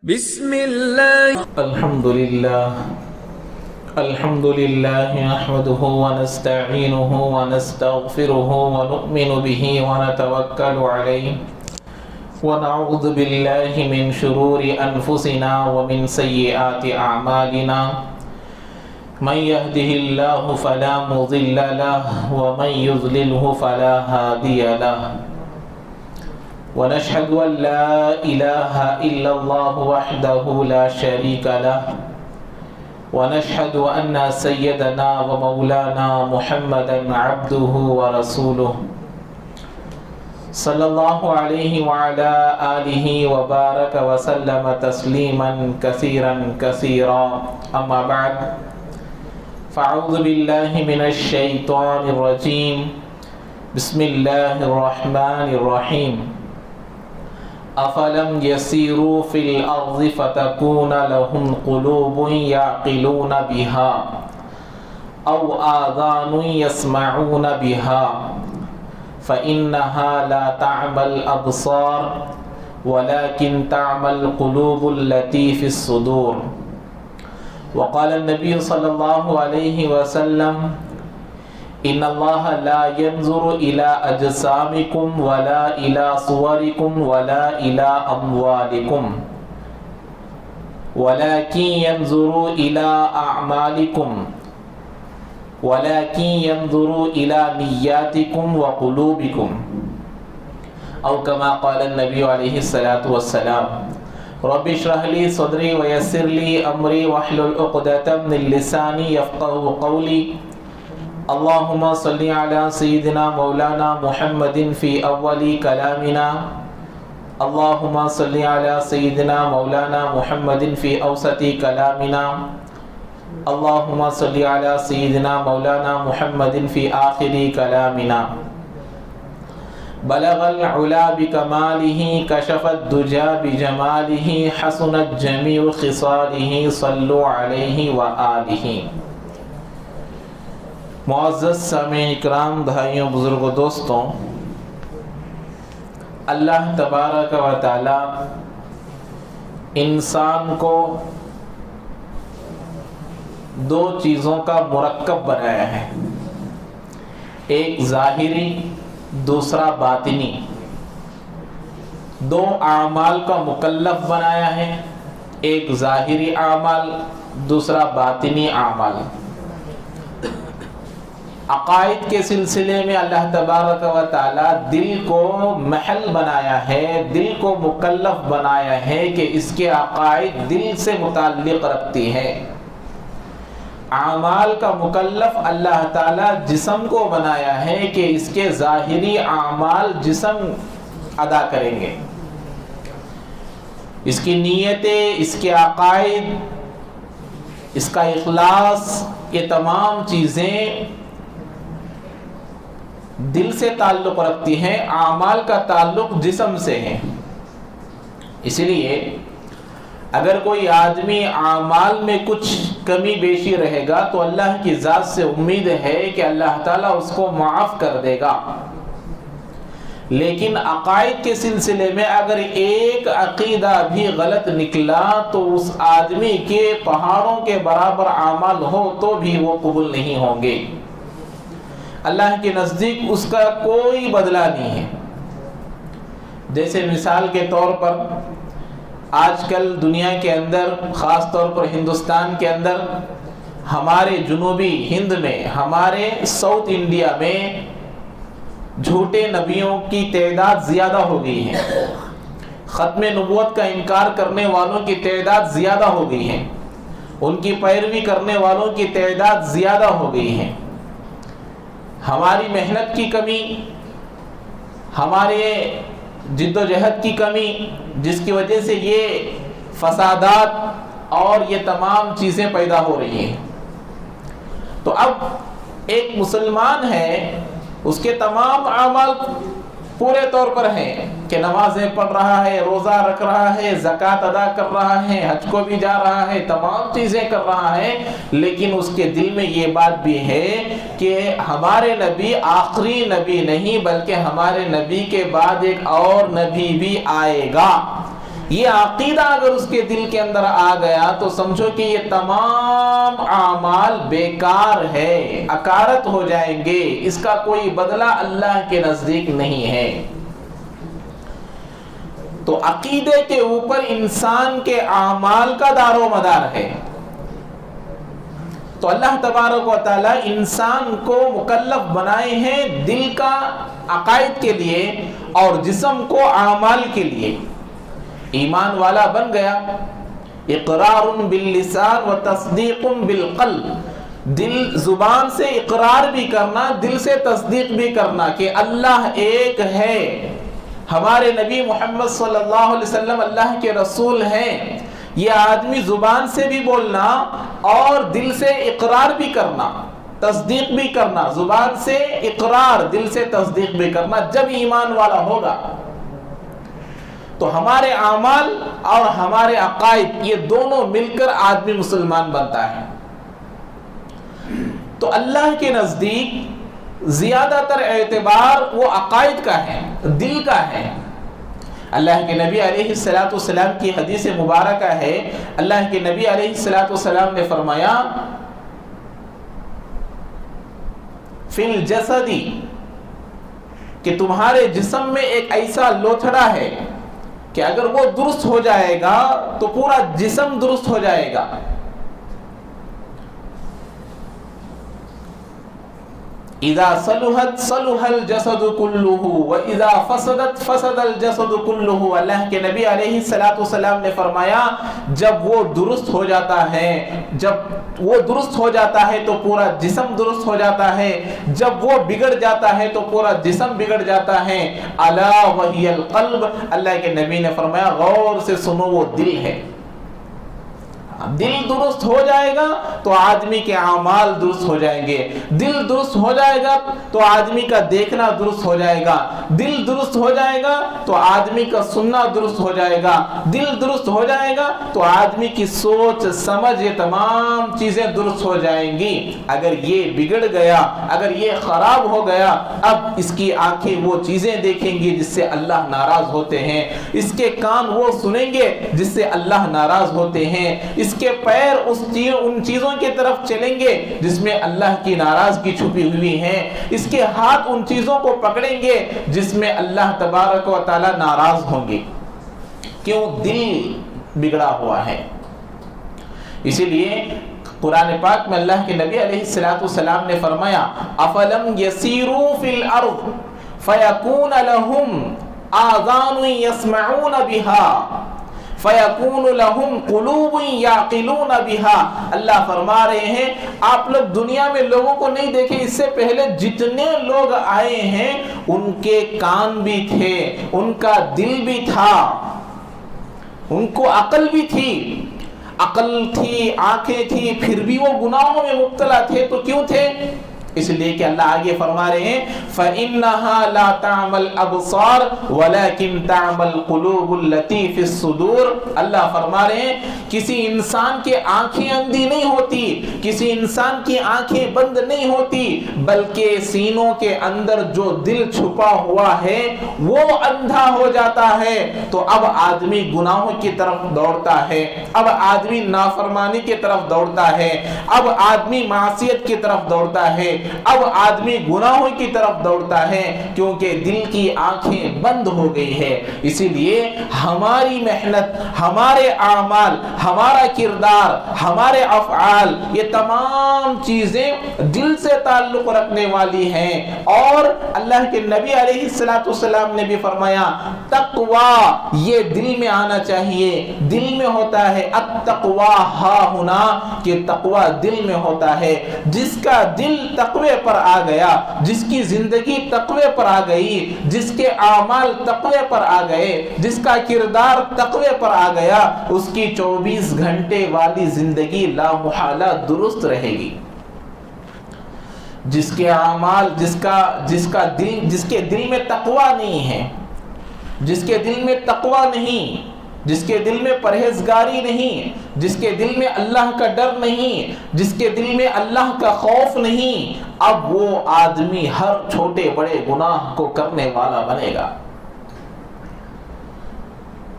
بسم الله. الحمد لله نحمده ونستعينه ونستغفره ونؤمن به ونتوكل عليه ونعوذ بالله من شرور أنفسنا ومن سيئات أعمالنا من يهده الله فلا مضل له ومن يضلله فلا هادي له ونشهد أن لا إله إلا الله وحده لا شريك له ونشهد أن سيدنا ومولانا محمدا عبده ورسوله صلى الله عليه وعلى آله وبارك وسلم تسليما كثيرا كثيرا أما بعد فأعوذ بالله من الشيطان الرجيم بسم الله الرحمن الرحيم أفلم يسيروا في الأرض فتكون لهم قلوب يعقلون بها أو آذان يسمعون بها فإنها لا تعمى الأبصار ولكن تعمى القلوب التي في الصدور وقال النبي صلى الله عليه وسلم إن الله لا ينظر إلى أجسامكم ولا إلى صوركم ولا إلى أموالكم ولكن ينظر إلى أعمالكم ولكن ينظر إلى نياتكم وقلوبكم أو كما قال النبي عليه الصلاة والسلام رب اشرح لي صدري ويسر لي أمري واحلل عقدة من لساني يفقهوا قولي اللهم صل على سيدنا مولانا محمد في أول كلامنا اللهم صل على سيدنا مولانا محمد في أوسط كلامنا اللهم صل على سيدنا مولانا محمد في آخر كلامنا بلغ العلا بكماله كشف الدجى بجماله حسنت جميع خصاله صلوا عليه وآله معزز سامعین اکرام، بھائیوں، بزرگوں، دوستوں، اللہ تبارک و تعالی انسان کو دو چیزوں کا مرکب بنایا ہے، ایک ظاہری دوسرا باطنی، دو اعمال کا مکلف بنایا ہے، ایک ظاہری اعمال دوسرا باطنی اعمال۔ عقائد کے سلسلے میں اللہ تبارک و تعالی دل کو محل بنایا ہے، دل کو مکلف بنایا ہے کہ اس کے عقائد دل سے متعلق رکھتی ہے۔ اعمال کا مکلف اللہ تعالی جسم کو بنایا ہے کہ اس کے ظاہری اعمال جسم ادا کریں گے، اس کی نیتیں، اس کے عقائد، اس کا اخلاص، یہ تمام چیزیں دل سے تعلق رکھتی ہیں، اعمال کا تعلق جسم سے ہے۔ اسی لیے اگر کوئی آدمی اعمال میں کچھ کمی بیشی رہے گا تو اللہ کی ذات سے امید ہے کہ اللہ تعالیٰ اس کو معاف کر دے گا، لیکن عقائد کے سلسلے میں اگر ایک عقیدہ بھی غلط نکلا تو اس آدمی کے پہاڑوں کے برابر اعمال ہو تو بھی وہ قبول نہیں ہوں گے، اللہ کے نزدیک اس کا کوئی بدلہ نہیں ہے۔ جیسے مثال کے طور پر آج کل دنیا کے اندر، خاص طور پر ہندوستان کے اندر، ہمارے جنوبی ہند میں، ہمارے ساؤتھ انڈیا میں جھوٹے نبیوں کی تعداد زیادہ ہو گئی ہے، ختم نبوت کا انکار کرنے والوں کی تعداد زیادہ ہو گئی ہے، ان کی پیروی کرنے والوں کی تعداد زیادہ ہو گئی ہے۔ ہماری محنت کی کمی، ہمارے جد و جہد کی کمی، جس کی وجہ سے یہ فسادات اور یہ تمام چیزیں پیدا ہو رہی ہیں۔ تو اب ایک مسلمان ہے، اس کے تمام اعمال پورے طور پر ہیں کہ نمازیں پڑھ رہا ہے، روزہ رکھ رہا ہے، زکوٰۃ ادا کر رہا ہے، حج کو بھی جا رہا ہے، تمام چیزیں کر رہا ہے، لیکن اس کے دل میں یہ بات بھی ہے کہ ہمارے نبی آخری نبی نہیں بلکہ ہمارے نبی کے بعد ایک اور نبی بھی آئے گا، یہ عقیدہ اگر اس کے دل کے اندر آ گیا تو سمجھو کہ یہ تمام اعمال بیکار ہے، اکارت ہو جائیں گے، اس کا کوئی بدلہ اللہ کے نزدیک نہیں ہے۔ تو عقیدے کے اوپر انسان کے اعمال کا دار و مدار ہے۔ تو اللہ تبارک و تعالی انسان کو مکلف بنائے ہیں دل کا عقائد کے لیے اور جسم کو اعمال کے لیے۔ ایمان والا بن گیا، اقرار باللسان و تصدیق بالقلب، دل زبان سے اقرار بھی کرنا، دل سے تصدیق بھی کرنا کہ اللہ ایک ہے، ہمارے نبی محمد صلی اللہ علیہ وسلم اللہ کے رسول ہیں، یہ آدمی زبان سے بھی بولنا اور دل سے اقرار بھی کرنا، تصدیق بھی کرنا، زبان سے اقرار، دل سے تصدیق بھی کرنا، جب ایمان والا ہوگا تو ہمارے اعمال اور ہمارے عقائد یہ دونوں مل کر آدمی مسلمان بنتا ہے۔ تو اللہ کے نزدیک زیادہ تر اعتبار وہ عقائد کا ہے، دل کا ہے۔ اللہ کے نبی علیہ السلام کی حدیث مبارکہ ہے، اللہ کے نبی علیہ السلام نے فرمایا فی الجسدی، کہ تمہارے جسم میں ایک ایسا لوتھڑا ہے کہ اگر وہ درست ہو جائے گا تو پورا جسم درست ہو جائے گا۔ اذا صلحت صلح الجسد كله واذا فسدت فسد الجسد كله۔ اللہ کے نبی علیہ السلام نے فرمایا جب وہ درست ہو جاتا ہے، جب وہ درست ہو جاتا ہے تو پورا جسم درست ہو جاتا ہے، جب وہ بگڑ جاتا ہے تو پورا جسم بگڑ جاتا ہے۔ الا وهي القلب، اللہ کے نبی نے فرمایا غور سے سنو، وہ دل ہے۔ دل درست ہو جائے گا تو آدمی کے اعمال درست ہو جائیں گے، دل درست ہو جائے گا تو آدمی کا دیکھنا درست ہو جائے گا، دل درست ہو جائے گا تو آدمی کا سننا درست ہو جائے گا، دل درست ہو جائے گا تو آدمی کی سوچ سمجھ یہ تمام چیزیں درست ہو جائیں گی۔ اگر یہ بگڑ گیا، اگر یہ خراب ہو گیا، اب اس کی آنکھیں وہ چیزیں دیکھیں گی جس سے اللہ ناراض ہوتے ہیں، اس کے کان وہ سنیں گے جس سے اللہ ناراض ہوتے ہیں، اس کے پیر ان چیزوں کی طرف چلیں گے جس میں اللہ کی ناراضگی چھپی ہوئی ہے، اس کے ہاتھ ان چیزوں کو پکڑیں گے جس میں اللہ تبارک و تعالی ناراض ہوں گے۔ کیوں؟ دل بگڑا ہوا ہے۔ اسی لیے قرآن پاک میں اللہ کے نبی علیہ السلام نے فرمایا افلم یسیروا فی الارض فیکون لهم آذان یسمعون بها فَيَكُونُ لَهُمْ قُلُوبٌ يَعْقِلُونَ بِهَا۔ اللہ فرما رہے ہیں آپ لوگ دنیا میں لوگوں کو نہیں دیکھے، اس سے پہلے جتنے لوگ آئے ہیں ان کے کان بھی تھے، ان کا دل بھی تھا، ان کو عقل بھی تھی، عقل تھی، آنکھیں تھی، پھر بھی وہ گناہوں میں مبتلا تھے۔ تو کیوں تھے؟ اس لیے کہ اللہ آگے فرما رہے ہیں فَإِنَّهَا لَا تَعْمَى الْأَبْصَارُ وَلَكِنْ تَعْمَى الْقُلُوبُ الَّتِي فِي الصُّدُورِ۔ اللہ فرما رہے ہیں کسی انسان کی آنکھیں اندھی نہیں ہوتی، کسی انسان کی آنکھیں بند نہیں ہوتی، بلکہ سینوں کے اندر جو دل چھپا ہوا ہے وہ اندھا ہو جاتا ہے۔ تو اب آدمی گناہوں کی طرف دوڑتا ہے، اب آدمی نافرمانی کی طرف دوڑتا ہے، اب آدمی معصیت کی طرف دوڑتا ہے، اب آدمی گناہوں کی طرف دوڑتا ہے، کیونکہ دل کی آنکھیں بند ہو گئی ہے۔ اسی لیے ہماری محنت، ہمارے اعمال، ہمارا کردار، ہمارے افعال، یہ تمام چیزیں دل سے تعلق رکھنے والی ہیں۔ اور اللہ کے نبی علیہ السلام نے بھی فرمایا تقوی یہ دل میں آنا چاہیے، دل میں ہوتا ہے۔ التقوی ہا ہونا، کہ تقوی دل میں ہوتا ہے۔ جس کا دل تقوی پر آ گیا، جس کی زندگی تقوی پر آ گئی، جس کے اعمال تقوی پر آ گئے، جس کا کردار تقوی پر آ گیا، اس کی 24 گھنٹے والی زندگی لا محالہ درست رہے گی۔ جس کے اعمال، جس کے دل میں تقوی نہیں ہے، جس کے دل میں تقوی نہیں، جس کے دل میں پرہیزگاری نہیں، جس کے دل میں اللہ کا ڈر نہیں، جس کے دل میں اللہ کا خوف نہیں، اب وہ آدمی ہر چھوٹے بڑے گناہ کو کرنے والا بنے گا۔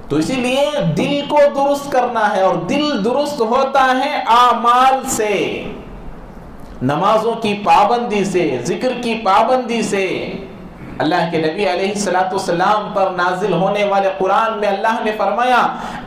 تو اسی لیے دل کو درست کرنا ہے، اور دل درست ہوتا ہے اعمال سے، نمازوں کی پابندی سے، ذکر کی پابندی سے۔ اللہ کے نبی علیہ السلام پر نازل ہونے والے قرآن میں اللہ نے فرمایا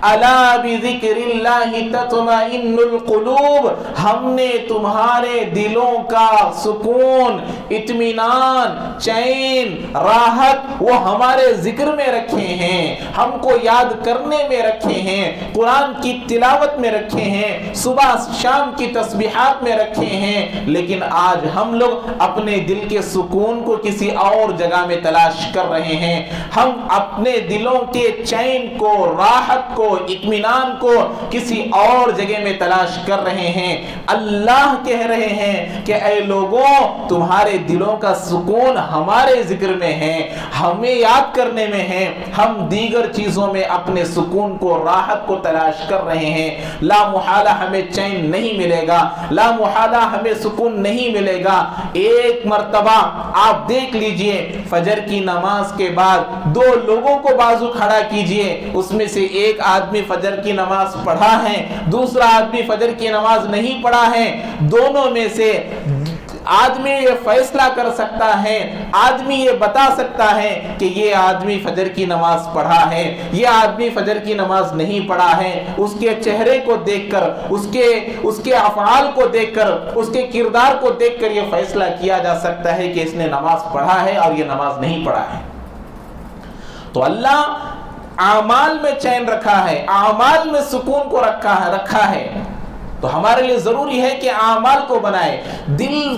الا بذکر اللہ تطمئن القلوب، ہم نے تمہارے دلوں کا سکون، اطمینان، چین، راحت وہ ہمارے ذکر میں رکھے ہیں، ہم کو یاد کرنے میں رکھے ہیں، قرآن کی تلاوت میں رکھے ہیں، صبح شام کی تسبیحات میں رکھے ہیں۔ لیکن آج ہم لوگ اپنے دل کے سکون کو کسی اور جگہ میں تلاش کر رہے ہیں، ہم اپنے دلوں کے چین کو، راحت کو، اطمینان کو کسی اور جگہ میں تلاش کر رہے ہیں۔ اللہ کہہ رہے ہیں کہ اے لوگوں، تمہارے دلوں کا سکون ہمارے ذکر میں ہے، ہمیں یاد کرنے میں ہے، ہم دیگر چیزوں میں اپنے سکون کو، راحت کو تلاش کر رہے ہیں۔ لا محالہ ہمیں چین نہیں ملے گا، لا محالہ ہمیں سکون نہیں ملے گا۔ ایک مرتبہ آپ دیکھ لیجئے، فجر کی نماز کے بعد دو لوگوں کو بازو کھڑا کیجئے، اس میں سے ایک آدمی فجر کی نماز پڑھا ہے، دوسرا آدمی فجر کی نماز نہیں پڑھا ہے۔ دونوں میں سے آدمی یہ فیصلہ کر سکتا ہے، آدمی یہ بتا سکتا ہے کہ یہ آدمی فجر کی نماز پڑھا ہے، یہ آدمی فجر کی نماز نہیں پڑھا ہے۔ اس کے چہرے کو دیکھ کر، اس کے افعال کو دیکھ کر، اس کے کردار کو دیکھ کر یہ فیصلہ کیا جا سکتا ہے کہ اس نے نماز پڑھا ہے اور یہ نماز نہیں پڑھا ہے۔ تو اللہ اعمال میں چین رکھا ہے، اعمال میں سکون کو رکھا ہے۔ تو ہمارے لیے ضروری ہے کہ اعمال کو بنائے، دل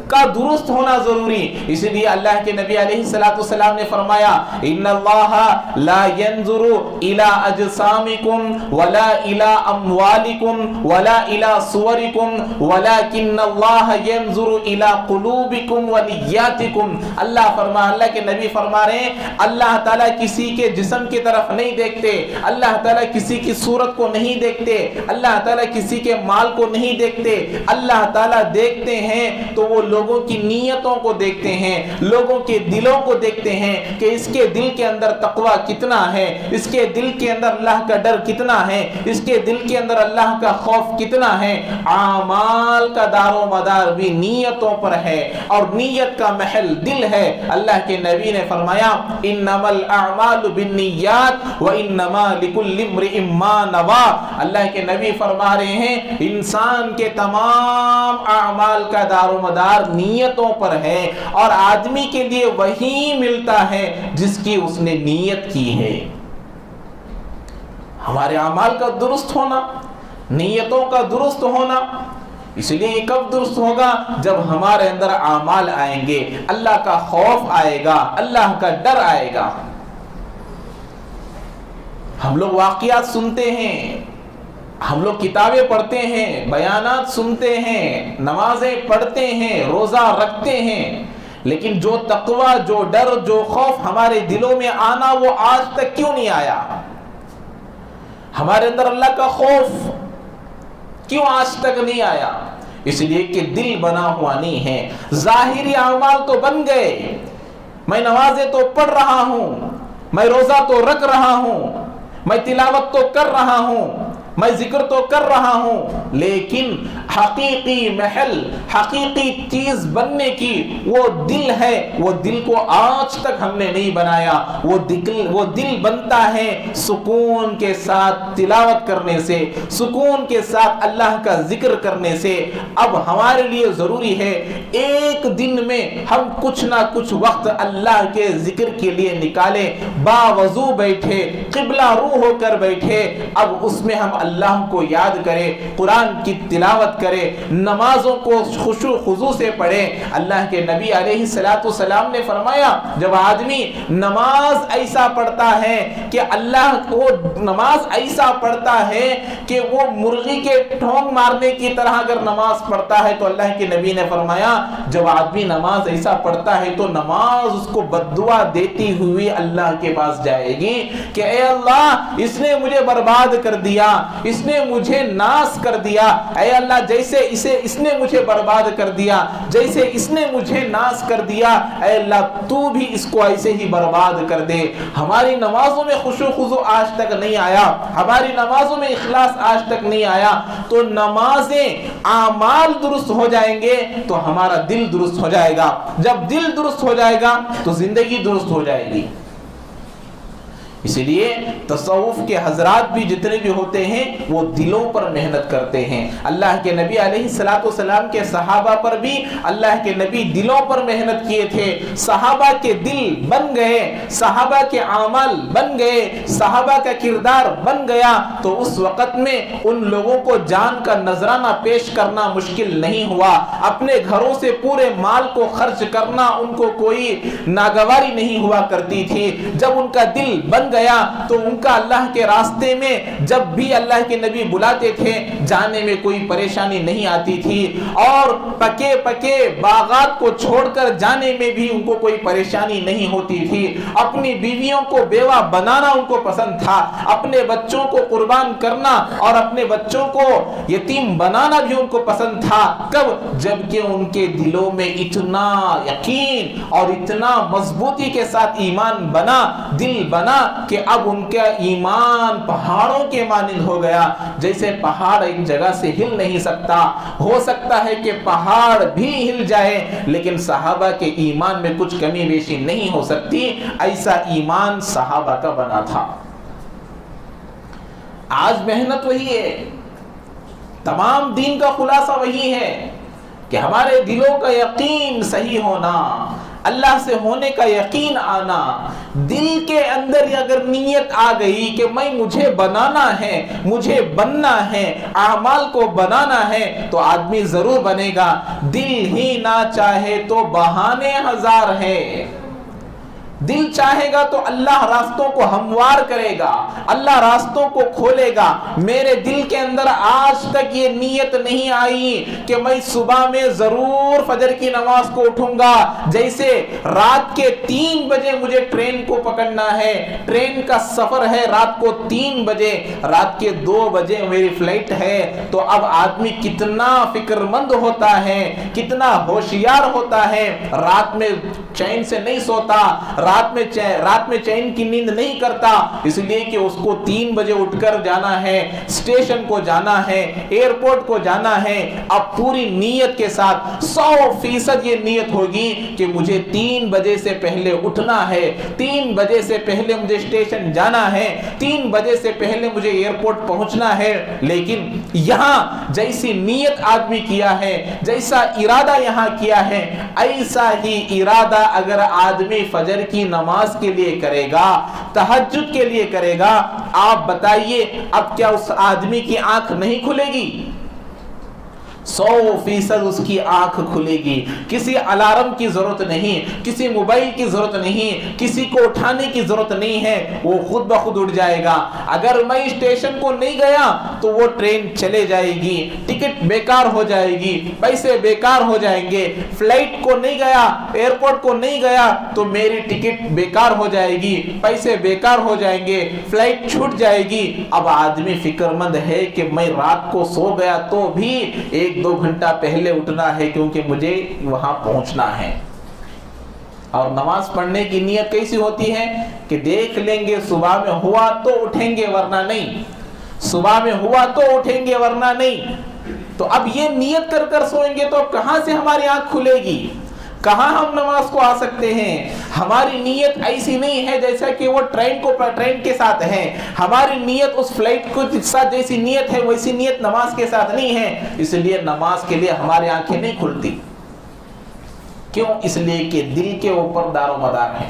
کا درست ہونا ضروری۔ اسی لیے اللہ کے نبی علیہ السلام نے فرمایا ان اللہ لا ينظر الى اجسامکم ولا الى اموالکم ولا الى صورکم ولكن اللہ ينظر الى قلوبکم ونیاتکم۔ اللہ کے نبی فرما رہے ہیں اللہ تعالیٰ کسی کے جسم کی طرف نہیں دیکھتے، اللہ تعالیٰ کسی کی صورت کو نہیں دیکھتے، اللہ تعالیٰ کسی کے مال کو نہیں دیکھتے، اللہ تعالیٰ دیکھتے ہیں تو وہ لوگوں کی نیتوں کو دیکھتے ہیں، لوگوں کے دلوں کو دیکھتے ہیں کہ اس کے دل کے اندر تقوی کتنا ہے، اس کے دل کے اندر اللہ کا ڈر کتنا ہے، اس کے دل کے اندر اللہ کا خوف کتنا ہے۔ اعمال کا دار و مدار بھی نیتوں پر ہے، اور نیت کا محل دل ہے۔ اللہ کے نبی نے فرمایا انما الاعمال بالنیات وانما لكل امرئ ما نوى۔ اللہ کے نبی فرما رہے ہیں انسان کے تمام اعمال کا دار و مدار نیتوں پر ہے، اور آدمی کے لیے وہی ملتا ہے جس کی اس نے نیت کی ہے۔ ہمارے اعمال کا درست ہونا، نیتوں کا درست ہونا، اس لیے یہ کب درست ہوگا؟ جب ہمارے اندر اعمال آئیں گے، اللہ کا خوف آئے گا، اللہ کا ڈر آئے گا۔ ہم لوگ واقعات سنتے ہیں، ہم لوگ کتابیں پڑھتے ہیں، بیانات سنتے ہیں، نمازیں پڑھتے ہیں، روزہ رکھتے ہیں، لیکن جو تقوی، جو ڈر، جو خوف ہمارے دلوں میں آنا وہ آج تک کیوں نہیں آیا؟ ہمارے اندر اللہ کا خوف کیوں آج تک نہیں آیا؟ اس لیے کہ دل بنا ہوا نہیں ہے۔ ظاہری اعمال تو بن گئے، میں نمازیں تو پڑھ رہا ہوں، میں روزہ تو رکھ رہا ہوں، میں تلاوت تو کر رہا ہوں، میں ذکر تو کر رہا ہوں، لیکن حقیقی محل، حقیقی چیز بننے کی وہ دل ہے، وہ دل کو آج تک ہم نے نہیں بنایا۔ وہ دل بنتا ہے سکون کے ساتھ تلاوت کرنے سے، سکون کے ساتھ اللہ کا ذکر کرنے سے۔ اب ہمارے لیے ضروری ہے ایک دن میں ہم کچھ نہ کچھ وقت اللہ کے ذکر کے لیے نکالیں، باوضو بیٹھے، قبلہ رو ہو کر بیٹھے، اب اس میں ہم اللہ کو یاد کرے، قرآن کی تلاوت کرے، نمازوں کو خشوع خضوع سے پڑھے۔ اللہ کے نبی علیہ السلام نے فرمایا جب آدمی نماز ایسا پڑھتا ہے کہ اللہ کو نماز ایسا پڑھتا ہے کہ وہ مرغی کے ٹھونگ مارنے کی طرح اگر نماز پڑھتا ہے تو اللہ کے نبی نے فرمایا جب آدمی نماز ایسا پڑھتا ہے تو نماز اس کو بددعا دیتی ہوئی اللہ کے پاس جائے گی کہ اے اللہ اس نے مجھے برباد کر دیا، اس نے مجھے ناس کر دیا، اے اللہ جیسے اس نے مجھے برباد کر دیا، جیسے اس نے مجھے ناس کر دیا، اے اللہ تو بھی اس کو ایسے ہی برباد کر دے۔ ہماری نمازوں میں خشوع خضوع آج تک نہیں آیا، ہماری نمازوں میں اخلاص آج تک نہیں آیا، تو نمازیں اعمال درست ہو جائیں گے تو ہمارا دل درست ہو جائے گا، جب دل درست ہو جائے گا تو زندگی درست ہو جائے گی۔ اسی لیے تصوف کے حضرات بھی جتنے بھی ہوتے ہیں وہ دلوں پر محنت کرتے ہیں۔ اللہ کے نبی علیہ السلام کے صحابہ پر بھی اللہ کے نبی دلوں پر محنت کیے تھے، صحابہ کے دل بن گئے، صحابہ کے اعمال بن گئے، صحابہ کا کردار بن گیا، تو اس وقت میں ان لوگوں کو جان کا نذرانہ پیش کرنا مشکل نہیں ہوا، اپنے گھروں سے پورے مال کو خرچ کرنا ان کو کوئی ناگواری نہیں ہوا کرتی تھی۔ جب ان کا دل بن گیا تو ان کا اللہ کے راستے میں جب بھی اللہ کے نبی بلاتے تھے جانے میں کوئی پریشانی نہیں آتی تھی، اور پکے پکے باغات کو چھوڑ کر جانے میں بھی ان کو کوئی پریشانی نہیں ہوتی تھی۔ اپنی بیویوں کو بیوہ بنانا ان کو پسند تھا، اپنے بچوں کو قربان کرنا اور اپنے بچوں کو یتیم بنانا بھی ان کو پسند تھا۔ کب؟ جبکہ ان کے دلوں میں اتنا یقین اور اتنا مضبوطی کے ساتھ ایمان بنا، دل بنا کہ اب ان کا ایمان پہاڑوں کے مانند ہو گیا۔ جیسے پہاڑ ایک جگہ سے ہل نہیں سکتا، ہو سکتا ہے کہ پہاڑ بھی ہل جائے لیکن صحابہ کے ایمان میں کچھ کمی بیشی نہیں ہو سکتی، ایسا ایمان صحابہ کا بنا تھا۔ آج محنت وہی ہے، تمام دین کا خلاصہ وہی ہے کہ ہمارے دلوں کا یقین صحیح ہونا، اللہ سے ہونے کا یقین آنا۔ دل کے اندر اگر نیت آ گئی کہ مجھے بنانا ہے، مجھے بننا ہے، اعمال کو بنانا ہے، تو آدمی ضرور بنے گا۔ دل ہی نہ چاہے تو بہانے ہزار ہے۔ دل چاہے گا تو اللہ راستوں کو ہموار کرے گا، اللہ راستوں کو کھولے گا۔ میرے دل کے اندر آج تک یہ نیت نہیں آئی کہ میں صبح میں ضرور فجر کی نماز کو اٹھوں گا، جیسے رات کے 3 بجے مجھے ٹرین کو پکڑنا ہے، ٹرین کا سفر ہے رات کو 3 بجے، رات کے 2 بجے میری فلائٹ ہے، تو اب آدمی کتنا فکر مند ہوتا ہے، کتنا ہوشیار ہوتا ہے، رات میں چین سے نہیں سوتا، رات میں چین کی نیند نہیں کرتا، اس لیے کہ اس کو 3 بجے اٹھ کر جانا ہے، اسٹیشن کو جانا ہے، ایئرپورٹ کو جانا ہے۔ اب پوری نیت کے ساتھ 100% یہ نیت ہوگی کہ مجھے 3 بجے سے پہلے اٹھنا ہے، 3 بجے سے پہلے مجھے اسٹیشن جانا ہے، 3 بجے سے پہلے مجھے ایئرپورٹ پہنچنا ہے۔ لیکن یہاں جیسی نیت آدمی کیا ہے، جیسا ارادہ یہاں کیا ہے، ایسا ہی ارادہ اگر آدمی فجر کی نماز کے لیے کرے گا، تہجد کے لیے کرے گا، آپ بتائیے اب کیا اس آدمی کی آنکھ نہیں کھلے گی؟ 100% اس کی آنکھ کھلے گی۔ کسی الارم کی ضرورت نہیں، کسی موبائل کی ضرورت نہیں، کسی کو اٹھانے کی ضرورت نہیں ہے، وہ خود بخود اٹھ جائے گا۔ اگر میں اسٹیشن کو نہیں گیا تو وہ ٹرین چلے جائے گی، ٹکٹ بیکار ہو جائے گی، پیسے بیکار ہو جائیں گے۔ فلائٹ کو نہیں گیا، ایئرپورٹ کو نہیں گیا تو میری ٹکٹ بیکار ہو جائے گی، پیسے بیکار ہو جائیں گے، فلائٹ چھوٹ جائے گی۔ اب آدمی فکر مند ہے کہ میں رات کو سو گیا تو بھی 1-2 گھنٹہ پہلے اٹھنا ہے کیونکہ مجھے وہاں پہنچنا ہے۔ اور نماز پڑھنے کی نیت کیسی ہوتی ہے کہ دیکھ لیں گے صبح میں ہوا تو اٹھیں گے ورنہ نہیں، صبح میں ہوا تو اٹھیں گے ورنہ نہیں۔ تو اب یہ نیت کر کر سوئیں گے تو اب کہاں سے ہماری آنکھ کھلے گی، کہاں ہم نماز کو آ سکتے ہیں؟ ہماری نیت ایسی نہیں ہے جیسا کہ وہ ٹرین کے ساتھ ہے، ہماری نیت اس فلائٹ کو ساتھ جیسی نیت ہے ویسی نیت نماز کے ساتھ نہیں ہے، اس لیے نماز کے لیے ہماری آنکھیں نہیں کھلتی۔ کیوں؟ اس لیے کہ دل کے اوپر دار و مدار ہے،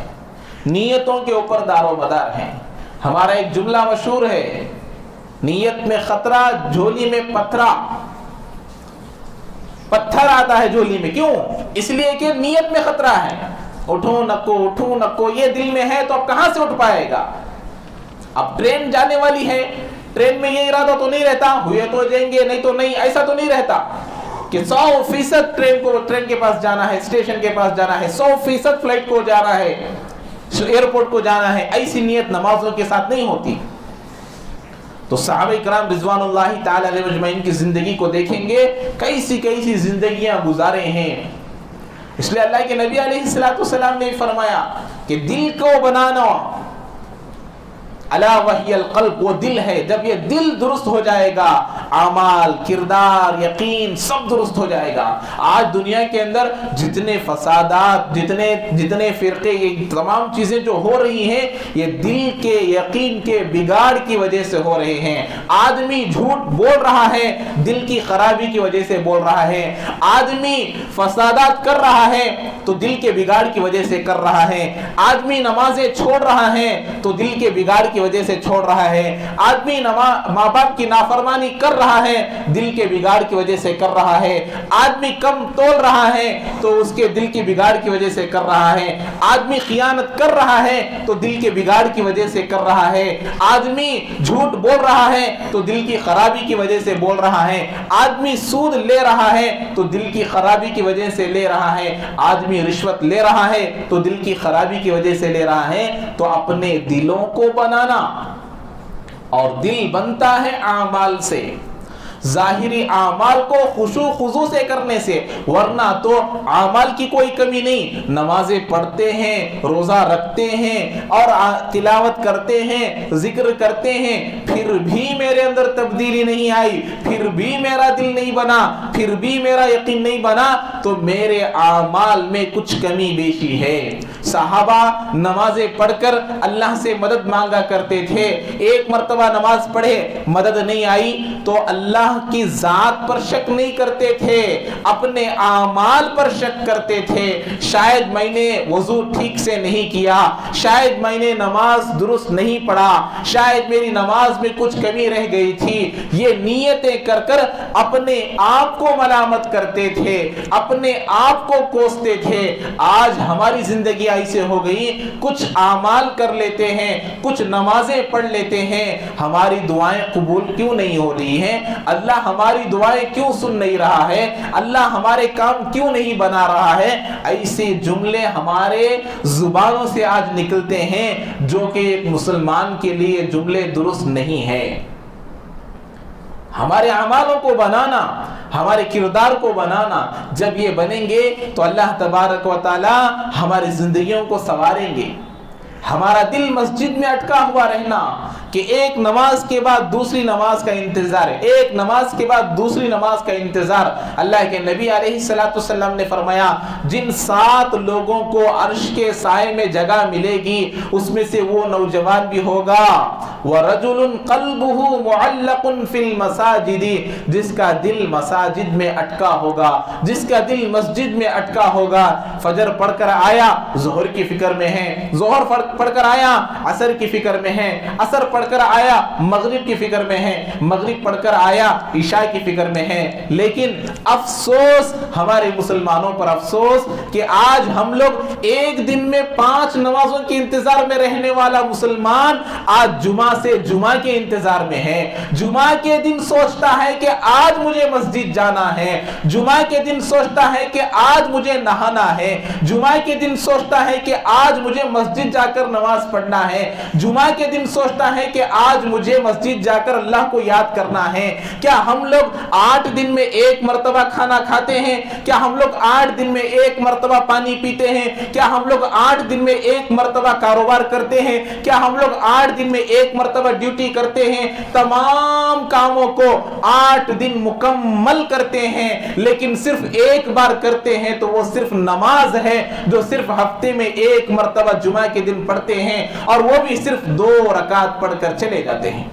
نیتوں کے اوپر دار و مدار ہے۔ ہمارا ایک جملہ مشہور ہے، نیت میں خطرہ جھولی میں پتھر آتا ہے جھولی میں۔ کیوں؟ اس لیے کہ نیت میں خطرہ ہے، اٹھوں نکو یہ دل میں ہے تو اب کہاں سے اٹھ پائے گا؟ اب ٹرین جانے والی ہے، ٹرین میں یہ ارادہ تو نہیں رہتا ہوئے تو جائیں گے نہیں تو نہیں، ایسا تو نہیں رہتا کہ 100% ٹرین کے پاس جانا ہے، اسٹیشن کے پاس جانا ہے، 100% فلائٹ کو جانا ہے، ایئرپورٹ کو جانا ہے۔ ایسی نیت نمازوں کے ساتھ نہیں ہوتی۔ تو صحابہ کرام رضوانullah تعالی علیہم اجمعین کی زندگی کو دیکھیں گے، کیسی زندگیاں گزارے ہیں۔ اس لیے اللہ کے نبی علیہ السلام نے فرمایا کہ دل کو بنانا، الا وحی القلب، وہ دل ہے، جب یہ دل درست ہو جائے گا اعمال، کردار، یقین سب درست ہو جائے گا۔ آج دنیا کے اندر جتنے فسادات، جتنے فرقے، یہ تمام چیزیں جو ہو رہی ہیں، یہ دل کے یقین کے بگاڑ کی وجہ سے ہو رہے ہیں۔ آدمی جھوٹ بول رہا ہے، دل کی خرابی کی وجہ سے بول رہا ہے۔ آدمی فسادات کر رہا ہے تو دل کے بگاڑ کی وجہ سے کر رہا ہے۔ آدمی نمازیں چھوڑ رہا ہے تو دل کے بگاڑ کی وجہ سے چھوڑ رہا ہے۔ آدمی ماں باپ کی نافرمانی کر رہا ہے، دل کے بگاڑ کی وجہ سے کر رہا ہے۔ آدمی کم تول رہا ہے تو اس کے دل کی بگاڑ کی وجہ سے کر رہا ہے۔ آدمی خیانت کر رہا ہے تو دل کے بگاڑ کی وجہ سے کر رہا ہے۔ آدمی جھوٹ بول رہا ہے تو دل کی خرابی کی وجہ سے بول رہا ہے۔ آدمی سود لے رہا ہے تو دل کی خرابی کی وجہ سے لے رہا ہے۔ آدمی رشوت لے رہا ہے تو دل کی خرابی کی وجہ سے لے رہا ہے۔ تو اپنے دلوں کو بنانا، اور دل بنتا ہے اعمال سے، ظاہری اعمال کو خشوع خضوع سے کرنے سے، ورنہ تو اعمال کی کوئی کمی نہیں۔ نمازیں پڑھتے ہیں، روزہ رکھتے ہیں اور تلاوت کرتے ہیں، ذکر کرتے ہیں، پھر بھی میرے اندر تبدیلی نہیں آئی، پھر بھی میرا دل نہیں بنا، پھر بھی میرا یقین نہیں بنا، تو میرے اعمال میں کچھ کمی بیشی ہے۔ صحابہ نمازیں پڑھ کر اللہ سے مدد مانگا کرتے تھے۔ ایک مرتبہ نماز پڑھے، مدد نہیں آئی تو اللہ کی ذات پر شک نہیں کرتے تھے، اپنے اعمال پر شک کرتے تھے۔ شاید میں نے وضو ٹھیک سے نہیں کیا، شاید میں نے نماز درست نہیں پڑھا، شاید میری نماز میں کچھ کمی رہ گئی تھی۔ یہ نیتیں کر کر اپنے آپ کو ملامت کرتے تھے، اپنے آپ کو کوستے تھے۔ آج ہماری زندگی ایسے ہو گئی، کچھ اعمال کر لیتے ہیں، کچھ نمازیں پڑھ لیتے ہیں، ہماری دعائیں قبول کیوں نہیں ہو رہی ہیں؟ اللہ ہماری دعائیں کیوں سن نہیں رہا ہے؟ اللہ ہمارے کام کیوں نہیں بنا رہا ہے؟ ایسے جملے ہمارے زبانوں سے آج نکلتے ہیں جو کہ ایک مسلمان کے لیے جملے درست نہیں ہیں۔ ہمارے اعمالوں کو بنانا، ہمارے کردار کو بنانا، جب یہ بنیں گے تو اللہ تبارک و تعالی ہماری زندگیوں کو سنواریں گے۔ ہمارا دل مسجد میں اٹکا ہوا رہنا کہ ایک نماز کے بعد دوسری نماز کا انتظار ہے، ایک نماز کے بعد دوسری نماز کا انتظار۔ اللہ کے نبی علیہ السلام نے فرمایا جن 7 لوگوں کو عرش کے سائے میں جگہ ملے گی اس میں سے وہ نوجوان بھی ہوگا، وَرَجُلٌ قَلْبُهُ مُعَلَّقٌ فِي الْمَسَاجِدِ، جس کا دل مساجد میں اٹکا ہوگا، جس کا دل مسجد میں اٹکا ہوگا۔ فجر پڑھ کر آیا، ظہر کی فکر میں ہے، ظہر پڑھ کر آیا، عصر کی فکر میں ہے، عصر پڑھ کر آیا، مغرب کی فکر میں ہے، مغرب پڑھ کر آیا، عشاء کی فکر میں ہے۔ لیکن افسوس، ہمارے مسلمانوں پر افسوس کہ آج ہم لوگ ایک دن میں 5 نمازوں کے انتظار میں رہنے والا مسلمان آج جمعہ سے جمعہ کے انتظار میں ہے۔ جمعہ کے دن سوچتا ہے کہ آج مجھے مسجد جانا ہے، جمعہ کے دن سوچتا ہے کہ آج مجھے نہانا ہے، جمعہ کے دن سوچتا ہے کہ آج مجھے مسجد جا کر نماز پڑھنا ہے، جمعہ کے دن سوچتا ہے کہ آج مجھے مسجد جا کر اللہ کو یاد کرنا ہے۔ کیا ہم لوگ 8 دن میں ایک مرتبہ کھانا کھاتے ہیں؟ کیا ہم لوگ 8 دن میں ایک مرتبہ پانی پیتے ہیں؟ کیا ہم لوگ 8 دن میں ایک مرتبہ کاروبار کرتے ہیں؟ کیا ہم لوگ 8 دن میں ایک مرتبہ ڈیوٹی کرتے ہیں؟ تمام کاموں کو 8 دن مکمل کرتے ہیں، لیکن صرف ایک بار کرتے ہیں تو وہ صرف نماز ہے جو صرف ہفتے میں ایک مرتبہ جمعہ کے دن پڑھتے ہیں، اور وہ بھی صرف 2 رکعت پڑھ کر چلے جاتے ہیں۔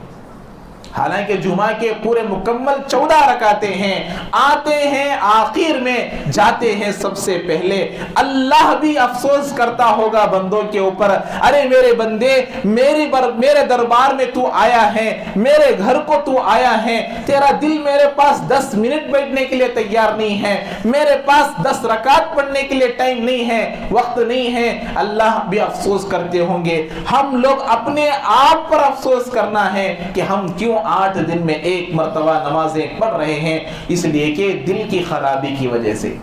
حالانکہ جمعہ کے پورے مکمل 14 رکعتیں ہیں، آتے ہیں آخر میں، جاتے ہیں سب سے پہلے۔ اللہ بھی افسوس کرتا ہوگا بندوں کے اوپر، ارے میرے بندے، میرے دربار میں تو آیا ہے، میرے گھر کو تو آیا ہے، تیرا دل میرے پاس 10 منٹ بیٹھنے کے لیے تیار نہیں ہے، میرے پاس 10 رکعت پڑھنے کے لیے ٹائم نہیں ہے، وقت نہیں ہے۔ اللہ بھی افسوس کرتے ہوں گے۔ ہم لوگ اپنے آپ پر افسوس کرنا ہے کہ ہم کیوں 8 دن میں ایک مرتبہ نمازیں پڑھ رہے ہیں، اس لیے کہ دل کی خرابی کی وجہ سے۔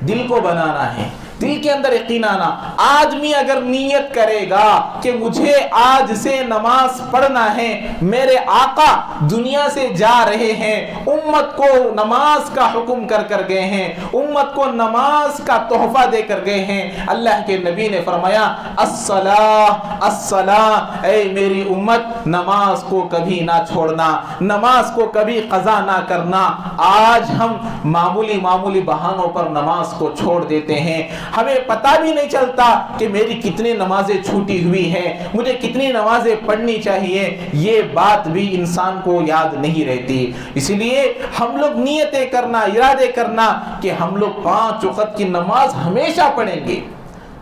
دل کو بنانا ہے، دل کے اندر یقین آنا. آدمی اگر نیت کرے گا کہ مجھے آج سے نماز پڑھنا ہے, میرے آقا دنیا سے جا رہے ہیں, امت کو نماز کا حکم کر گئے ہیں, امت کو نماز کا تحفہ دے کر گئے ہیں. اللہ کے نبی نے فرمایا الصلاۃ الصلاۃ, اے میری امت نماز کو کبھی نہ چھوڑنا, نماز کو کبھی قضا نہ کرنا. آج ہم معمولی بہانوں پر نماز کو چھوڑ دیتے ہیں. ہمیں پتہ بھی نہیں چلتا کہ میری کتنی نمازیں چھوٹی ہوئی ہیں, مجھے کتنی نمازیں پڑھنی چاہیے, یہ بات بھی انسان کو یاد نہیں رہتی. اس لیے ہم لوگ نیتیں کرنا, ارادے کرنا کہ ہم لوگ 5 وقت کی نماز ہمیشہ پڑھیں گے,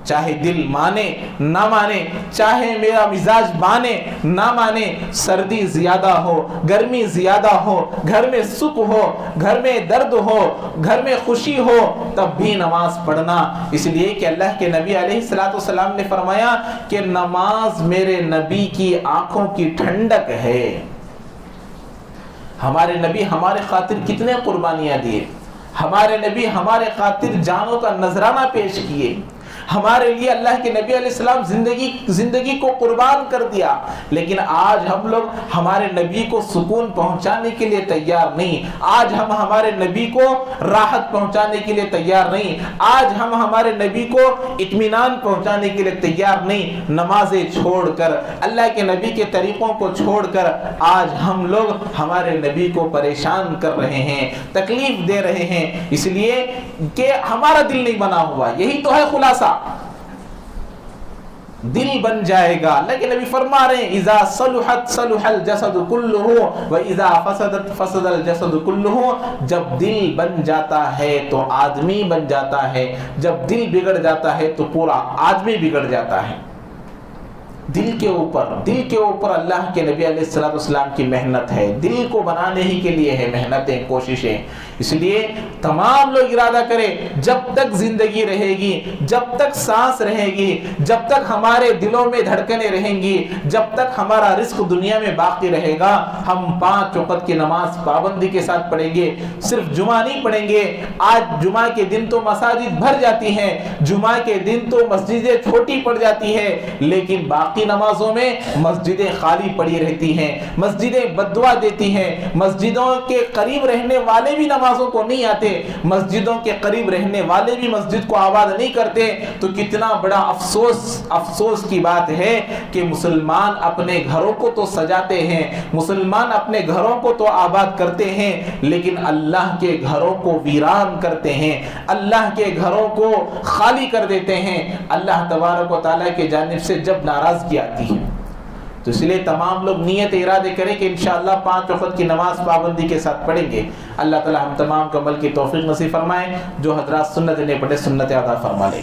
چاہے دل مانے نہ مانے, چاہے میرا مزاج مانے نہ مانے, سردی زیادہ ہو, گرمی زیادہ ہو, گھر میں سکھ ہو, گھر میں درد ہو, گھر میں خوشی ہو, تب بھی نماز پڑھنا. اس لیے کہ اللہ کے نبی علیہ السلام نے فرمایا کہ نماز میرے نبی کی آنکھوں کی ٹھنڈک ہے. ہمارے نبی ہمارے خاطر کتنے قربانیاں دیے, ہمارے نبی ہمارے خاطر جانوں کا نذرانہ پیش کیے, ہمارے لیے اللہ کے نبی علیہ السلام زندگی کو قربان کر دیا. لیکن آج ہم لوگ ہمارے نبی کو سکون پہنچانے کے لیے تیار نہیں, آج ہم ہمارے نبی کو راحت پہنچانے کے لیے تیار نہیں, آج ہم ہمارے نبی کو اطمینان پہنچانے کے لیے تیار نہیں. نمازیں چھوڑ کر, اللہ کے نبی کے طریقوں کو چھوڑ کر آج ہم لوگ ہمارے نبی کو پریشان کر رہے ہیں, تکلیف دے رہے ہیں, اس لیے کہ ہمارا دل نہیں بنا ہوا. یہی تو ہے خلاصہ, دل بن جائے گا. اللہ کے نبی فرما رہے ہیں اذا صلحت صلح الجسد كله واذا فسدت فسد الجسد كله. جب دل بن جاتا ہے تو آدمی بن جاتا ہے, جب دل بگڑ جاتا ہے تو پورا آدمی بگڑ جاتا ہے. دل کے اوپر اللہ کے نبی علیہ السلام کی محنت ہے, دل کو بنانے ہی کے لیے ہے محنتیں, کوششیں. اس لیے تمام لوگ ارادہ کریں, جب تک زندگی رہے گی, جب تک سانس رہے گی, جب تک ہمارے دلوں میں دھڑکنیں رہیں گی, جب تک ہمارا رزق دنیا میں باقی رہے گا, ہم 5 وقت کی نماز پابندی کے ساتھ پڑھیں گے. صرف جمعہ نہیں پڑھیں گے. آج جمعہ کے دن تو مساجد بھر جاتی ہیں, جمعہ کے دن تو مسجدیں چھوٹی پڑ جاتی ہے, لیکن باقی نمازوں میں مسجدیں خالی پڑی رہتی ہیں, مسجدیں بددعا دیتی ہیں, مسجدوں کے قریب رہنے والے بھی نمازوں کو نہیں آتے, مسجدوں کے قریب رہنے والے بھی مسجد کو آباد نہیں کرتے. تو کتنا بڑا افسوس کی بات ہے کہ مسلمان اپنے گھروں کو تو سجاتے ہیں, مسلمان اپنے گھروں کو تو آباد کرتے ہیں, لیکن اللہ کے گھروں کو ویران کرتے ہیں, اللہ کے گھروں کو خالی کر دیتے ہیں. اللہ تبارک و تعالیٰ کی جانب سے جب ناراضگی آتی ہے تو اس لیے تمام لوگ نیت ارادے کریں کہ انشاءاللہ 5 وقت کی نماز پابندی کے ساتھ پڑھیں گے. اللہ تعالی ہم تمام کو عمل کی توفیق نصیب فرمائے. جو حضرات سنت نہیں پڑھے سنت ادا فرما لیں.